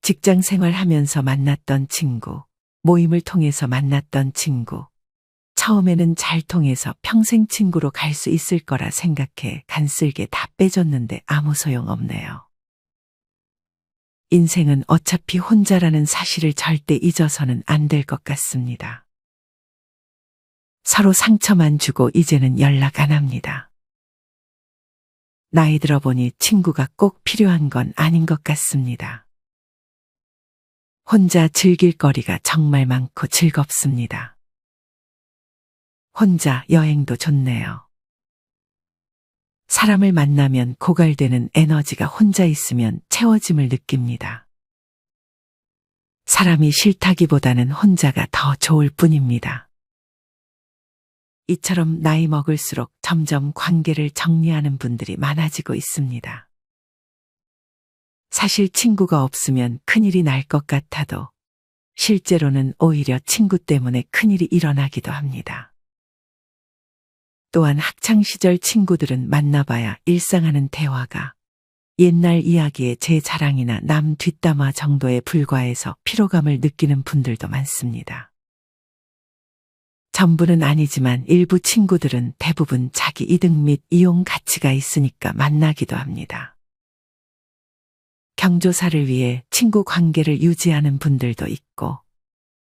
직장 생활하면서 만났던 친구, 모임을 통해서 만났던 친구. 처음에는 잘 통해서 평생 친구로 갈 수 있을 거라 생각해 간쓸게 다 빼줬는데 아무 소용 없네요. 인생은 어차피 혼자라는 사실을 절대 잊어서는 안 될 것 같습니다. 서로 상처만 주고 이제는 연락 안 합니다. 나이 들어보니 친구가 꼭 필요한 건 아닌 것 같습니다. 혼자 즐길 거리가 정말 많고 즐겁습니다. 혼자 여행도 좋네요. 사람을 만나면 고갈되는 에너지가 혼자 있으면 채워짐을 느낍니다. 사람이 싫다기보다는 혼자가 더 좋을 뿐입니다. 이처럼 나이 먹을수록 점점 관계를 정리하는 분들이 많아지고 있습니다. 사실 친구가 없으면 큰일이 날 것 같아도 실제로는 오히려 친구 때문에 큰일이 일어나기도 합니다. 또한 학창시절 친구들은 만나봐야 일상하는 대화가 옛날 이야기의 제 자랑이나 남 뒷담화 정도에 불과해서 피로감을 느끼는 분들도 많습니다. 전부는 아니지만 일부 친구들은 대부분 자기 이득 및 이용 가치가 있으니까 만나기도 합니다. 경조사를 위해 친구 관계를 유지하는 분들도 있고,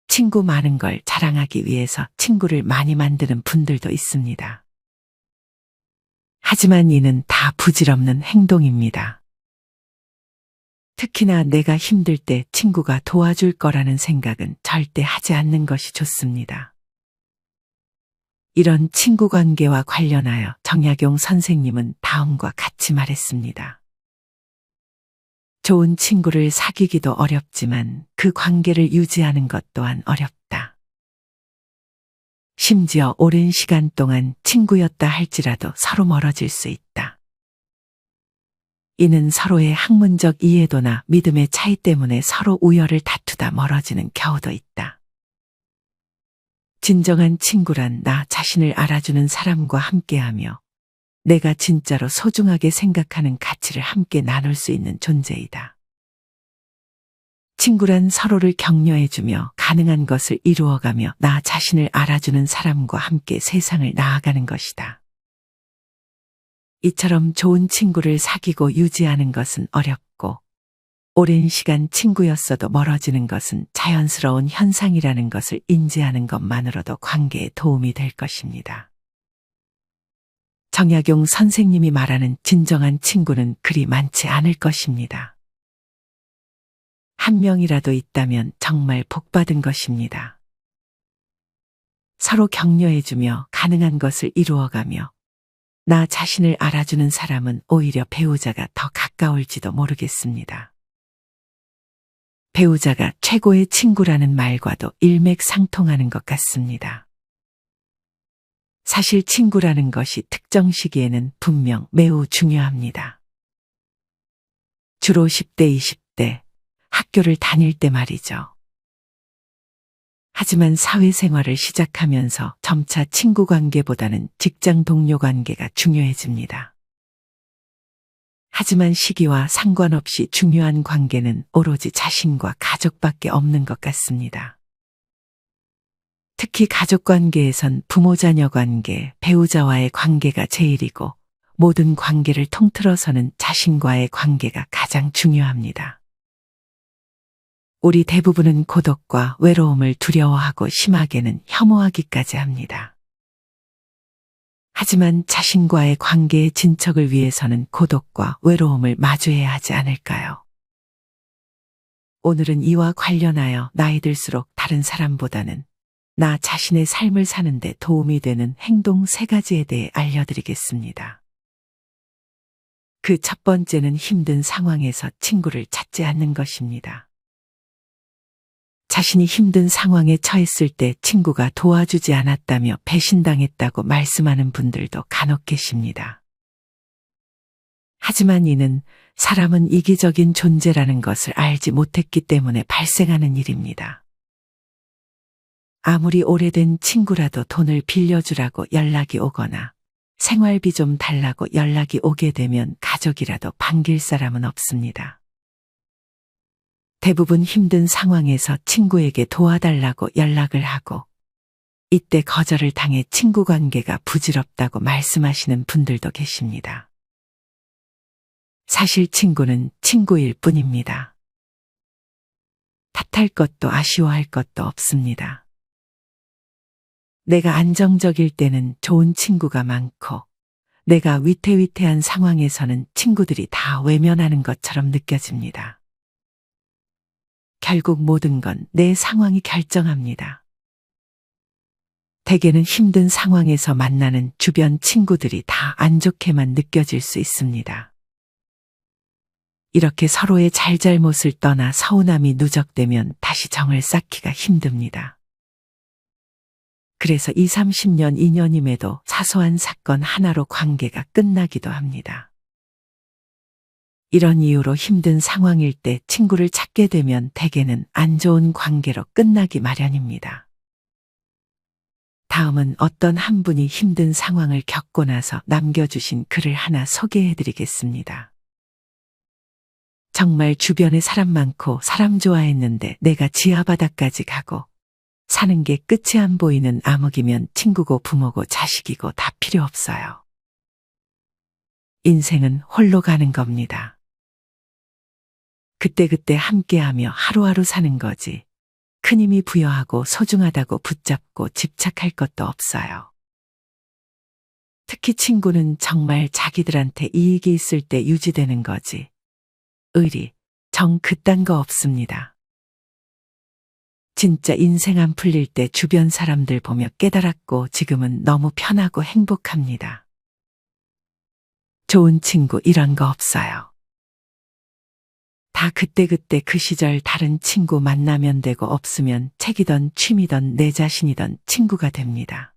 친구 많은 걸 자랑하기 위해서 친구를 많이 만드는 분들도 있습니다. 하지만 이는 다 부질없는 행동입니다. 특히나 내가 힘들 때 친구가 도와줄 거라는 생각은 절대 하지 않는 것이 좋습니다. 이런 친구 관계와 관련하여 정약용 선생님은 다음과 같이 말했습니다. 좋은 친구를 사귀기도 어렵지만 그 관계를 유지하는 것 또한 어렵다. 심지어 오랜 시간 동안 친구였다 할지라도 서로 멀어질 수 있다. 이는 서로의 학문적 이해도나 믿음의 차이 때문에 서로 우열을 다투다 멀어지는 경우도 있다. 진정한 친구란 나 자신을 알아주는 사람과 함께하며 내가 진짜로 소중하게 생각하는 가치를 함께 나눌 수 있는 존재이다. 친구란 서로를 격려해주며 가능한 것을 이루어가며 나 자신을 알아주는 사람과 함께 세상을 나아가는 것이다. 이처럼 좋은 친구를 사귀고 유지하는 것은 어렵고 오랜 시간 친구였어도 멀어지는 것은 자연스러운 현상이라는 것을 인지하는 것만으로도 관계에 도움이 될 것입니다. 정약용 선생님이 말하는 진정한 친구는 그리 많지 않을 것입니다. 한 명이라도 있다면 정말 복받은 것입니다. 서로 격려해주며 가능한 것을 이루어가며 나 자신을 알아주는 사람은 오히려 배우자가 더 가까울지도 모르겠습니다. 배우자가 최고의 친구라는 말과도 일맥상통하는 것 같습니다. 사실 친구라는 것이 특정 시기에는 분명 매우 중요합니다. 주로 10대, 20대, 학교를 다닐 때 말이죠. 하지만 사회생활을 시작하면서 점차 친구 관계보다는 직장 동료 관계가 중요해집니다. 하지만 시기와 상관없이 중요한 관계는 오로지 자신과 가족밖에 없는 것 같습니다. 특히 가족 관계에선 부모 자녀 관계, 배우자와의 관계가 제일이고 모든 관계를 통틀어서는 자신과의 관계가 가장 중요합니다. 우리 대부분은 고독과 외로움을 두려워하고 심하게는 혐오하기까지 합니다. 하지만 자신과의 관계의 진척을 위해서는 고독과 외로움을 마주해야 하지 않을까요? 오늘은 이와 관련하여 나이 들수록 다른 사람보다는 나 자신의 삶을 사는데 도움이 되는 행동 3가지에 대해 알려드리겠습니다. 그 첫 번째는 힘든 상황에서 친구를 찾지 않는 것입니다. 자신이 힘든 상황에 처했을 때 친구가 도와주지 않았다며 배신당했다고 말씀하는 분들도 간혹 계십니다. 하지만 이는 사람은 이기적인 존재라는 것을 알지 못했기 때문에 발생하는 일입니다. 아무리 오래된 친구라도 돈을 빌려주라고 연락이 오거나 생활비 좀 달라고 연락이 오게 되면 가족이라도 반길 사람은 없습니다. 대부분 힘든 상황에서 친구에게 도와달라고 연락을 하고 이때 거절을 당해 친구 관계가 부질없다고 말씀하시는 분들도 계십니다. 사실 친구는 친구일 뿐입니다. 탓할 것도 아쉬워할 것도 없습니다. 내가 안정적일 때는 좋은 친구가 많고 내가 위태위태한 상황에서는 친구들이 다 외면하는 것처럼 느껴집니다. 결국 모든 건 내 상황이 결정합니다. 대개는 힘든 상황에서 만나는 주변 친구들이 다 안 좋게만 느껴질 수 있습니다. 이렇게 서로의 잘잘못을 떠나 서운함이 누적되면 다시 정을 쌓기가 힘듭니다. 그래서 20, 30년 인연임에도 사소한 사건 하나로 관계가 끝나기도 합니다. 이런 이유로 힘든 상황일 때 친구를 찾게 되면 대개는 안 좋은 관계로 끝나기 마련입니다. 다음은 어떤 한 분이 힘든 상황을 겪고 나서 남겨주신 글을 하나 소개해 드리겠습니다. 정말 주변에 사람 많고 사람 좋아했는데 내가 지하바닥까지 가고 사는 게 끝이 안 보이는 암흑이면 친구고 부모고 자식이고 다 필요 없어요. 인생은 홀로 가는 겁니다. 그때그때 함께하며 하루하루 사는 거지. 큰 힘이 부여하고 소중하다고 붙잡고 집착할 것도 없어요. 특히 친구는 정말 자기들한테 이익이 있을 때 유지되는 거지. 의리, 정 그딴 거 없습니다. 진짜 인생 안 풀릴 때 주변 사람들 보며 깨달았고 지금은 너무 편하고 행복합니다. 좋은 친구 이런 거 없어요. 다 그때그때 그 시절 다른 친구 만나면 되고 없으면 책이던 취미던 내 자신이던 친구가 됩니다.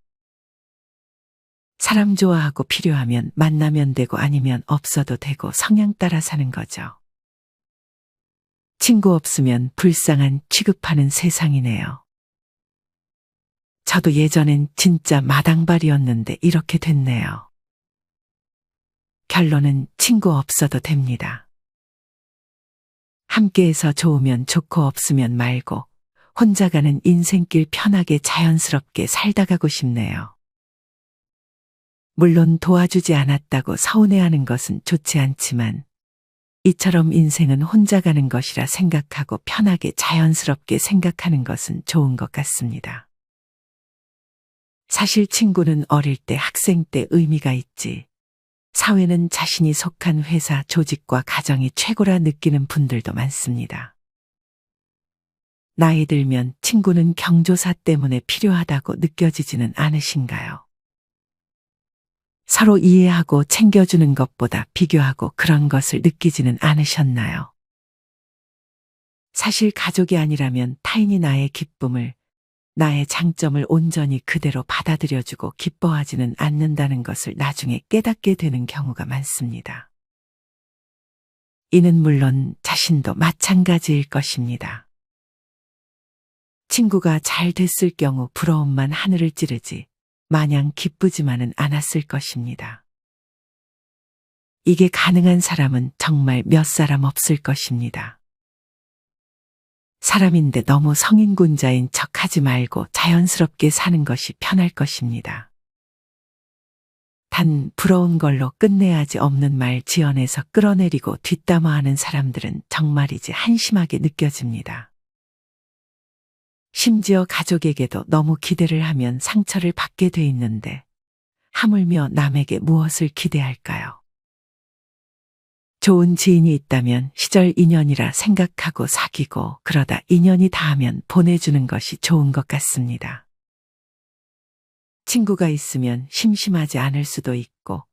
사람 좋아하고 필요하면 만나면 되고 아니면 없어도 되고 성향 따라 사는 거죠. 친구 없으면 불쌍한 취급하는 세상이네요. 저도 예전엔 진짜 마당발이었는데 이렇게 됐네요. 결론은 친구 없어도 됩니다. 함께해서 좋으면 좋고 없으면 말고 혼자 가는 인생길 편하게 자연스럽게 살다 가고 싶네요. 물론 도와주지 않았다고 서운해하는 것은 좋지 않지만 이처럼 인생은 혼자 가는 것이라 생각하고 편하게 자연스럽게 생각하는 것은 좋은 것 같습니다. 사실 친구는 어릴 때 학생 때 의미가 있지. 사회는 자신이 속한 회사, 조직과 가정이 최고라 느끼는 분들도 많습니다. 나이 들면 친구는 경조사 때문에 필요하다고 느껴지지는 않으신가요? 서로 이해하고 챙겨주는 것보다 비교하고 그런 것을 느끼지는 않으셨나요? 사실 가족이 아니라면 타인이 나의 기쁨을, 나의 장점을 온전히 그대로 받아들여주고 기뻐하지는 않는다는 것을 나중에 깨닫게 되는 경우가 많습니다. 이는 물론 자신도 마찬가지일 것입니다. 친구가 잘 됐을 경우 부러움만 하늘을 찌르지 마냥 기쁘지만은 않았을 것입니다. 이게 가능한 사람은 정말 몇 사람 없을 것입니다. 사람인데 너무 성인군자인 척하지 말고 자연스럽게 사는 것이 편할 것입니다. 단 부러운 걸로 끝내야지 없는 말 지어내서 끌어내리고 뒷담화하는 사람들은 정말이지 한심하게 느껴집니다. 심지어 가족에게도 너무 기대를 하면 상처를 받게 돼 있는데 하물며 남에게 무엇을 기대할까요? 좋은 지인이 있다면 시절 인연이라 생각하고 사귀고 그러다 인연이 닿으면 보내주는 것이 좋은 것 같습니다. 친구가 있으면 심심하지 않을 수도 있고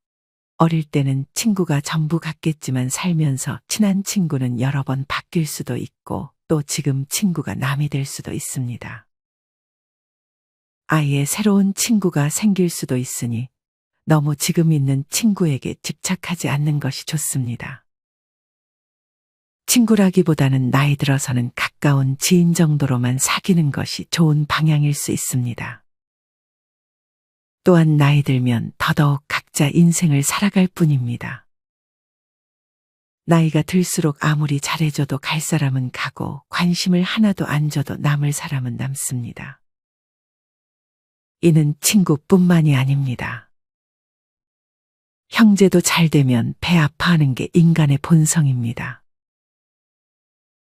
어릴 때는 친구가 전부 같겠지만 살면서 친한 친구는 여러 번 바뀔 수도 있고 또 지금 친구가 남이 될 수도 있습니다. 아예 새로운 친구가 생길 수도 있으니 너무 지금 있는 친구에게 집착하지 않는 것이 좋습니다. 친구라기보다는 나이 들어서는 가까운 지인 정도로만 사귀는 것이 좋은 방향일 수 있습니다. 또한 나이 들면 더더욱 각자 인생을 살아갈 뿐입니다. 나이가 들수록 아무리 잘해줘도 갈 사람은 가고 관심을 하나도 안 줘도 남을 사람은 남습니다. 이는 친구뿐만이 아닙니다. 형제도 잘 되면 배 아파하는 게 인간의 본성입니다.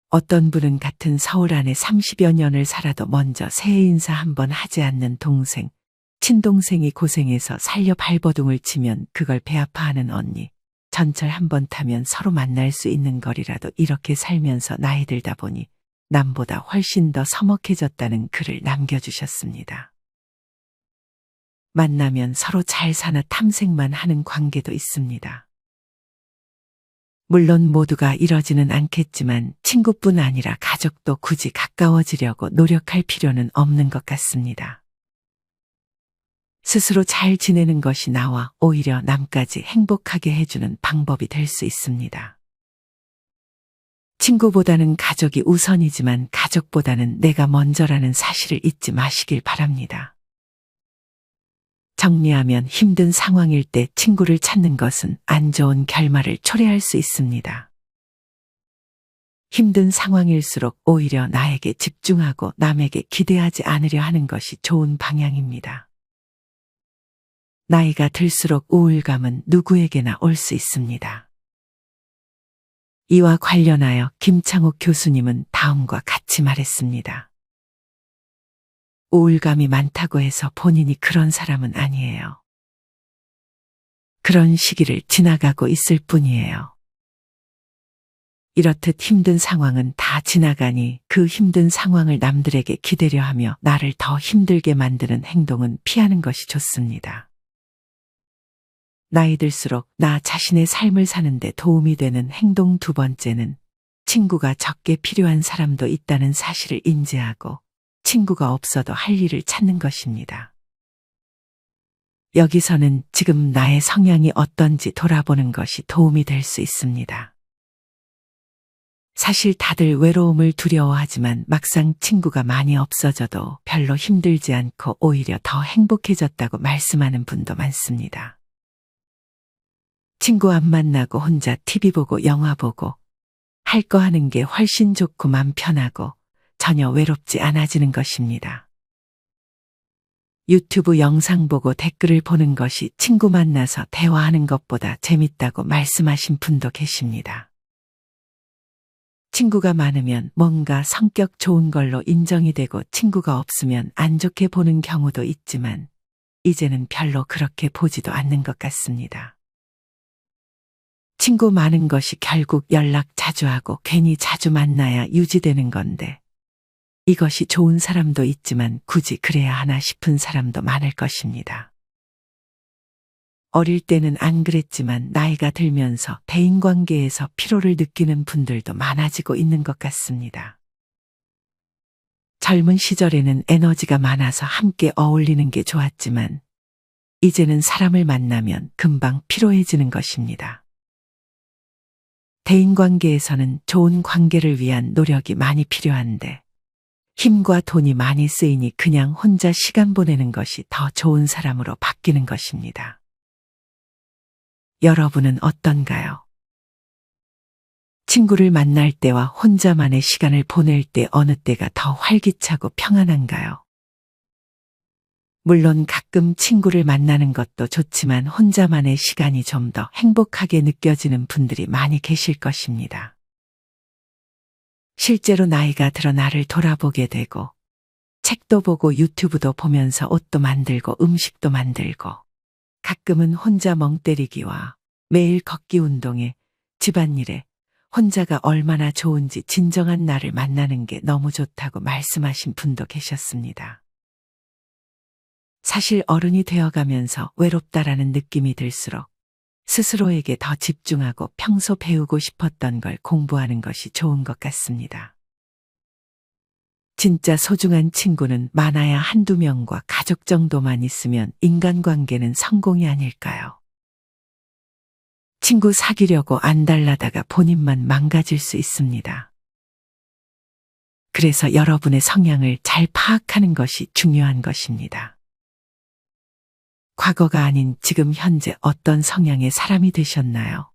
어떤 분은 같은 서울 안에 30여 년을 살아도 먼저 새해 인사 한번 하지 않는 동생, 친동생이 고생해서 살려 발버둥을 치면 그걸 배 아파하는 언니, 전철 한번 타면 서로 만날 수 있는 거리라도 이렇게 살면서 나이 들다 보니 남보다 훨씬 더 서먹해졌다는 글을 남겨주셨습니다. 만나면 서로 잘 사나 탐색만 하는 관계도 있습니다. 물론 모두가 이러지는 않겠지만 친구뿐 아니라 가족도 굳이 가까워지려고 노력할 필요는 없는 것 같습니다. 스스로 잘 지내는 것이 나와 오히려 남까지 행복하게 해주는 방법이 될 수 있습니다. 친구보다는 가족이 우선이지만 가족보다는 내가 먼저라는 사실을 잊지 마시길 바랍니다. 정리하면 힘든 상황일 때 친구를 찾는 것은 안 좋은 결말을 초래할 수 있습니다. 힘든 상황일수록 오히려 나에게 집중하고 남에게 기대하지 않으려 하는 것이 좋은 방향입니다. 나이가 들수록 우울감은 누구에게나 올 수 있습니다. 이와 관련하여 김창옥 교수님은 다음과 같이 말했습니다. 우울감이 많다고 해서 본인이 그런 사람은 아니에요. 그런 시기를 지나가고 있을 뿐이에요. 이렇듯 힘든 상황은 다 지나가니 그 힘든 상황을 남들에게 기대려 하며 나를 더 힘들게 만드는 행동은 피하는 것이 좋습니다. 나이 들수록 나 자신의 삶을 사는데 도움이 되는 행동 두 번째는 친구가 적게 필요한 사람도 있다는 사실을 인지하고 친구가 없어도 할 일을 찾는 것입니다. 여기서는 지금 나의 성향이 어떤지 돌아보는 것이 도움이 될 수 있습니다. 사실 다들 외로움을 두려워하지만 막상 친구가 많이 없어져도 별로 힘들지 않고 오히려 더 행복해졌다고 말씀하는 분도 많습니다. 친구 안 만나고 혼자 TV 보고 영화 보고 할 거 하는 게 훨씬 좋고 맘 편하고 전혀 외롭지 않아지는 것입니다. 유튜브 영상 보고 댓글을 보는 것이 친구 만나서 대화하는 것보다 재밌다고 말씀하신 분도 계십니다. 친구가 많으면 뭔가 성격 좋은 걸로 인정이 되고 친구가 없으면 안 좋게 보는 경우도 있지만 이제는 별로 그렇게 보지도 않는 것 같습니다. 친구 많은 것이 결국 연락 자주 하고 괜히 자주 만나야 유지되는 건데 이것이 좋은 사람도 있지만 굳이 그래야 하나 싶은 사람도 많을 것입니다. 어릴 때는 안 그랬지만 나이가 들면서 대인관계에서 피로를 느끼는 분들도 많아지고 있는 것 같습니다. 젊은 시절에는 에너지가 많아서 함께 어울리는 게 좋았지만 이제는 사람을 만나면 금방 피로해지는 것입니다. 대인관계에서는 좋은 관계를 위한 노력이 많이 필요한데 힘과 돈이 많이 쓰이니 그냥 혼자 시간 보내는 것이 더 좋은 사람으로 바뀌는 것입니다. 여러분은 어떤가요? 친구를 만날 때와 혼자만의 시간을 보낼 때 어느 때가 더 활기차고 평안한가요? 물론 가끔 친구를 만나는 것도 좋지만 혼자만의 시간이 좀 더 행복하게 느껴지는 분들이 많이 계실 것입니다. 실제로 나이가 들어 나를 돌아보게 되고 책도 보고 유튜브도 보면서 옷도 만들고 음식도 만들고 가끔은 혼자 멍 때리기와 매일 걷기 운동에 집안일에 혼자가 얼마나 좋은지 진정한 나를 만나는 게 너무 좋다고 말씀하신 분도 계셨습니다. 사실 어른이 되어가면서 외롭다라는 느낌이 들수록 스스로에게 더 집중하고 평소 배우고 싶었던 걸 공부하는 것이 좋은 것 같습니다. 진짜 소중한 친구는 많아야 한두 명과 가족 정도만 있으면 인간관계는 성공이 아닐까요? 친구 사귀려고 안달나다가 본인만 망가질 수 있습니다. 그래서 여러분의 성향을 잘 파악하는 것이 중요한 것입니다. 과거가 아닌 지금 현재 어떤 성향의 사람이 되셨나요?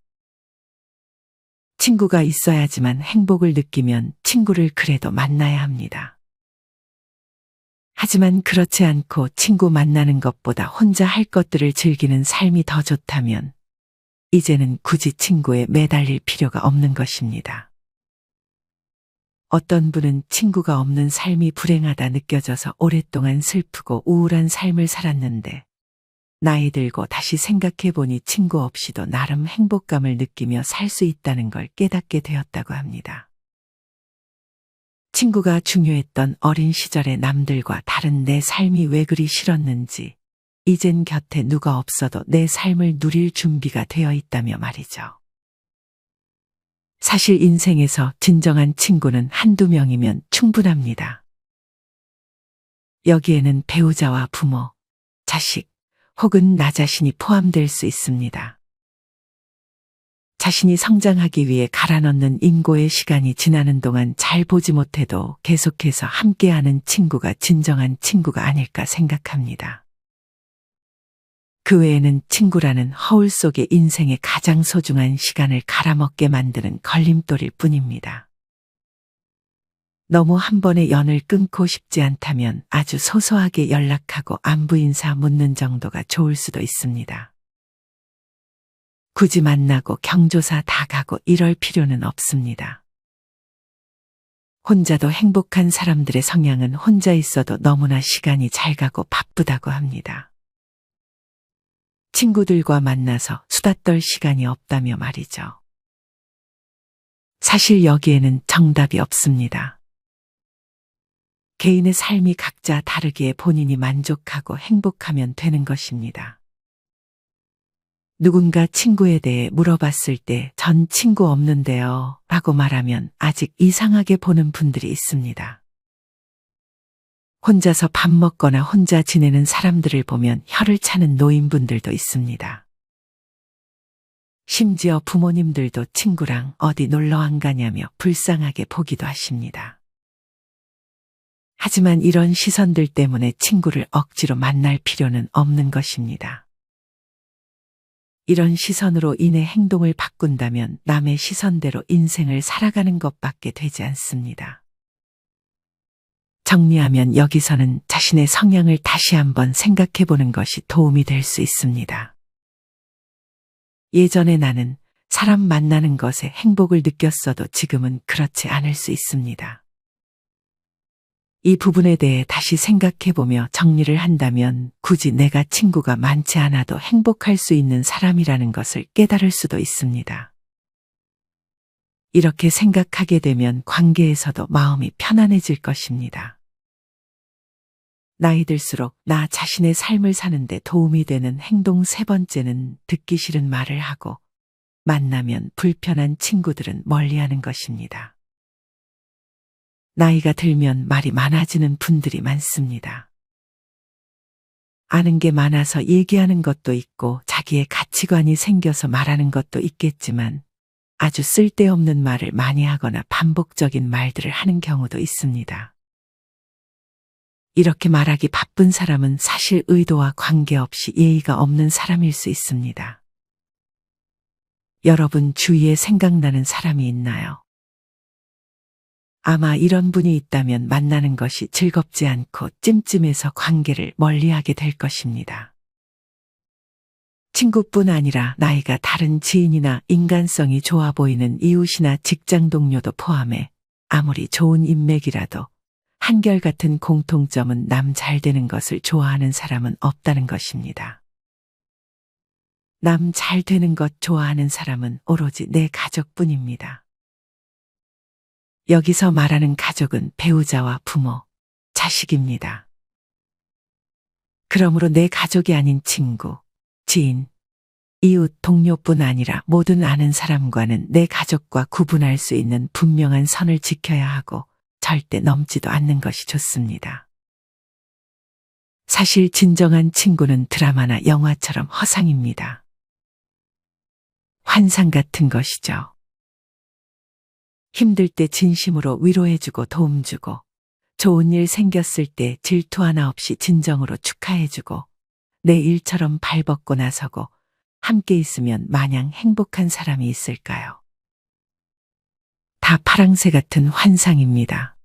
친구가 있어야지만 행복을 느끼면 친구를 그래도 만나야 합니다. 하지만 그렇지 않고 친구 만나는 것보다 혼자 할 것들을 즐기는 삶이 더 좋다면 이제는 굳이 친구에 매달릴 필요가 없는 것입니다. 어떤 분은 친구가 없는 삶이 불행하다 느껴져서 오랫동안 슬프고 우울한 삶을 살았는데 나이 들고 다시 생각해보니 친구 없이도 나름 행복감을 느끼며 살 수 있다는 걸 깨닫게 되었다고 합니다. 친구가 중요했던 어린 시절의 남들과 다른 내 삶이 왜 그리 싫었는지 이젠 곁에 누가 없어도 내 삶을 누릴 준비가 되어 있다며 말이죠. 사실 인생에서 진정한 친구는 한두 명이면 충분합니다. 여기에는 배우자와 부모, 자식, 혹은 나 자신이 포함될 수 있습니다. 자신이 성장하기 위해 갈아넣는 인고의 시간이 지나는 동안 잘 보지 못해도 계속해서 함께하는 친구가 진정한 친구가 아닐까 생각합니다. 그 외에는 친구라는 허울 속의 인생의 가장 소중한 시간을 갈아먹게 만드는 걸림돌일 뿐입니다. 너무 한 번에 연을 끊고 싶지 않다면 아주 소소하게 연락하고 안부 인사 묻는 정도가 좋을 수도 있습니다. 굳이 만나고 경조사 다 가고 이럴 필요는 없습니다. 혼자도 행복한 사람들의 성향은 혼자 있어도 너무나 시간이 잘 가고 바쁘다고 합니다. 친구들과 만나서 수다 떨 시간이 없다며 말이죠. 사실 여기에는 정답이 없습니다. 개인의 삶이 각자 다르기에 본인이 만족하고 행복하면 되는 것입니다. 누군가 친구에 대해 물어봤을 때 전 친구 없는데요 라고 말하면 아직 이상하게 보는 분들이 있습니다. 혼자서 밥 먹거나 혼자 지내는 사람들을 보면 혀를 차는 노인분들도 있습니다. 심지어 부모님들도 친구랑 어디 놀러 안 가냐며 불쌍하게 보기도 하십니다. 하지만 이런 시선들 때문에 친구를 억지로 만날 필요는 없는 것입니다. 이런 시선으로 인해 행동을 바꾼다면 남의 시선대로 인생을 살아가는 것밖에 되지 않습니다. 정리하면 여기서는 자신의 성향을 다시 한번 생각해 보는 것이 도움이 될 수 있습니다. 예전에 나는 사람 만나는 것에 행복을 느꼈어도 지금은 그렇지 않을 수 있습니다. 이 부분에 대해 다시 생각해보며 정리를 한다면 굳이 내가 친구가 많지 않아도 행복할 수 있는 사람이라는 것을 깨달을 수도 있습니다. 이렇게 생각하게 되면 관계에서도 마음이 편안해질 것입니다. 나이 들수록 나 자신의 삶을 사는데 도움이 되는 행동 세 번째는 듣기 싫은 말을 하고 만나면 불편한 친구들은 멀리하는 것입니다. 나이가 들면 말이 많아지는 분들이 많습니다. 아는 게 많아서 얘기하는 것도 있고 자기의 가치관이 생겨서 말하는 것도 있겠지만 아주 쓸데없는 말을 많이 하거나 반복적인 말들을 하는 경우도 있습니다. 이렇게 말하기 바쁜 사람은 사실 의도와 관계없이 예의가 없는 사람일 수 있습니다. 여러분 주위에 생각나는 사람이 있나요? 아마 이런 분이 있다면 만나는 것이 즐겁지 않고 찜찜해서 관계를 멀리하게 될 것입니다. 친구뿐 아니라 나이가 다른 지인이나 인간성이 좋아 보이는 이웃이나 직장 동료도 포함해 아무리 좋은 인맥이라도 한결같은 공통점은 남 잘 되는 것을 좋아하는 사람은 없다는 것입니다. 남 잘 되는 것 좋아하는 사람은 오로지 내 가족뿐입니다. 여기서 말하는 가족은 배우자와 부모, 자식입니다. 그러므로 내 가족이 아닌 친구, 지인, 이웃, 동료뿐 아니라 모든 아는 사람과는 내 가족과 구분할 수 있는 분명한 선을 지켜야 하고 절대 넘지도 않는 것이 좋습니다. 사실 진정한 친구는 드라마나 영화처럼 허상입니다. 환상 같은 것이죠. 힘들 때 진심으로 위로해주고 도움주고 좋은 일 생겼을 때 질투 하나 없이 진정으로 축하해주고 내 일처럼 발벗고 나서고 함께 있으면 마냥 행복한 사람이 있을까요? 다 파랑새 같은 환상입니다.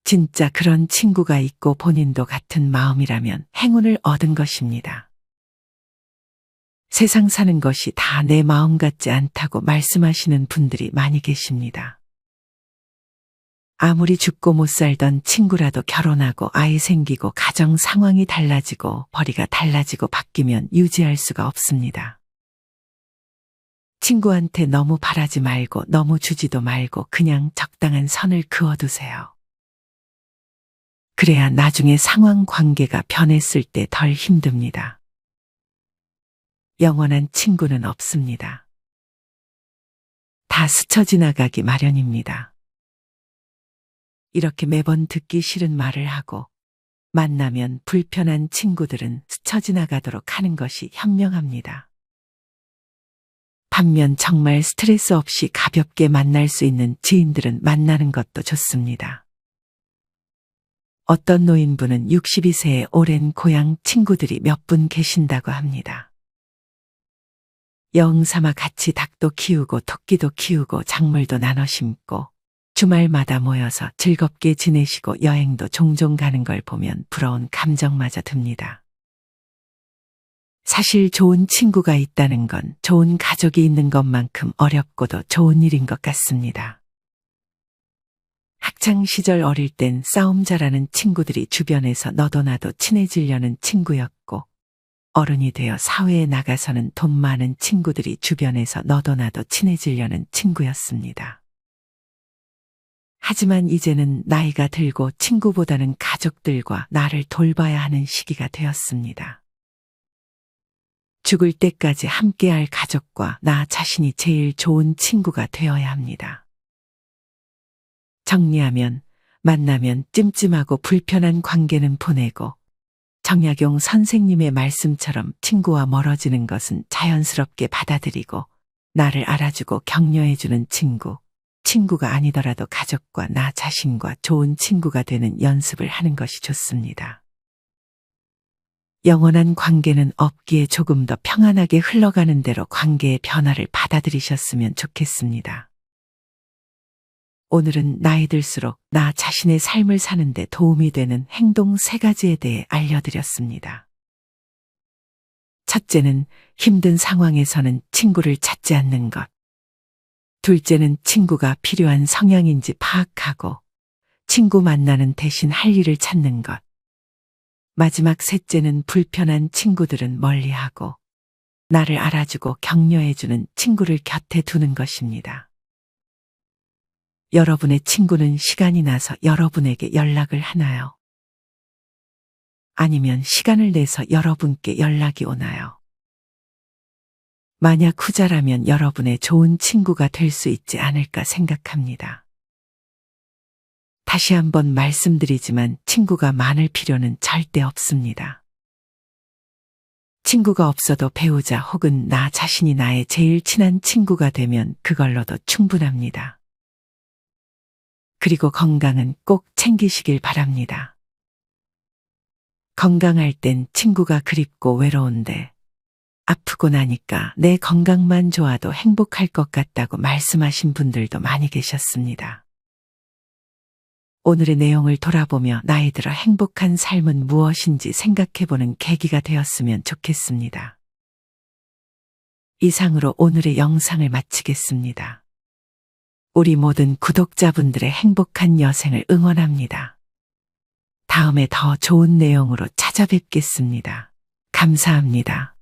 진짜 그런 친구가 있고 본인도 같은 마음이라면 행운을 얻은 것입니다. 세상 사는 것이 다 내 마음 같지 않다고 말씀하시는 분들이 많이 계십니다. 아무리 죽고 못 살던 친구라도 결혼하고 아이 생기고 가정 상황이 달라지고 벌이가 달라지고 바뀌면 유지할 수가 없습니다. 친구한테 너무 바라지 말고 너무 주지도 말고 그냥 적당한 선을 그어두세요. 그래야 나중에 상황 관계가 변했을 때 덜 힘듭니다. 영원한 친구는 없습니다. 다 스쳐 지나가기 마련입니다. 이렇게 매번 듣기 싫은 말을 하고 만나면 불편한 친구들은 스쳐 지나가도록 하는 것이 현명합니다. 반면 정말 스트레스 없이 가볍게 만날 수 있는 지인들은 만나는 것도 좋습니다. 어떤 노인분은 62세의 오랜 고향 친구들이 몇 분 계신다고 합니다. 영삼아 같이 닭도 키우고 토끼도 키우고 작물도 나눠 심고 주말마다 모여서 즐겁게 지내시고 여행도 종종 가는 걸 보면 부러운 감정마저 듭니다. 사실 좋은 친구가 있다는 건 좋은 가족이 있는 것만큼 어렵고도 좋은 일인 것 같습니다. 학창 시절 어릴 땐 싸움 잘하는 친구들이 주변에서 너도 나도 친해지려는 친구였고 어른이 되어 사회에 나가서는 돈 많은 친구들이 주변에서 너도 나도 친해지려는 친구였습니다. 하지만 이제는 나이가 들고 친구보다는 가족들과 나를 돌봐야 하는 시기가 되었습니다. 죽을 때까지 함께할 가족과 나 자신이 제일 좋은 친구가 되어야 합니다. 정리하면 만나면 찜찜하고 불편한 관계는 보내고 정약용 선생님의 말씀처럼 친구와 멀어지는 것은 자연스럽게 받아들이고 나를 알아주고 격려해주는 친구, 친구가 아니더라도 가족과 나 자신과 좋은 친구가 되는 연습을 하는 것이 좋습니다. 영원한 관계는 없기에 조금 더 평안하게 흘러가는 대로 관계의 변화를 받아들이셨으면 좋겠습니다. 오늘은 나이 들수록 나 자신의 삶을 사는데 도움이 되는 행동 3가지에 대해 알려드렸습니다. 첫째는 힘든 상황에서는 친구를 찾지 않는 것. 둘째는 친구가 필요한 성향인지 파악하고 친구 만나는 대신 할 일을 찾는 것. 마지막 셋째는 불편한 친구들은 멀리하고 나를 알아주고 격려해주는 친구를 곁에 두는 것입니다. 여러분의 친구는 시간이 나서 여러분에게 연락을 하나요? 아니면 시간을 내서 여러분께 연락이 오나요? 만약 후자라면 여러분의 좋은 친구가 될 수 있지 않을까 생각합니다. 다시 한번 말씀드리지만 친구가 많을 필요는 절대 없습니다. 친구가 없어도 배우자 혹은 나 자신이 나의 제일 친한 친구가 되면 그걸로도 충분합니다. 그리고 건강은 꼭 챙기시길 바랍니다. 건강할 땐 친구가 그립고 외로운데 아프고 나니까 내 건강만 좋아도 행복할 것 같다고 말씀하신 분들도 많이 계셨습니다. 오늘의 내용을 돌아보며 나이 들어 행복한 삶은 무엇인지 생각해보는 계기가 되었으면 좋겠습니다. 이상으로 오늘의 영상을 마치겠습니다. 우리 모든 구독자분들의 행복한 여생을 응원합니다. 다음에 더 좋은 내용으로 찾아뵙겠습니다. 감사합니다.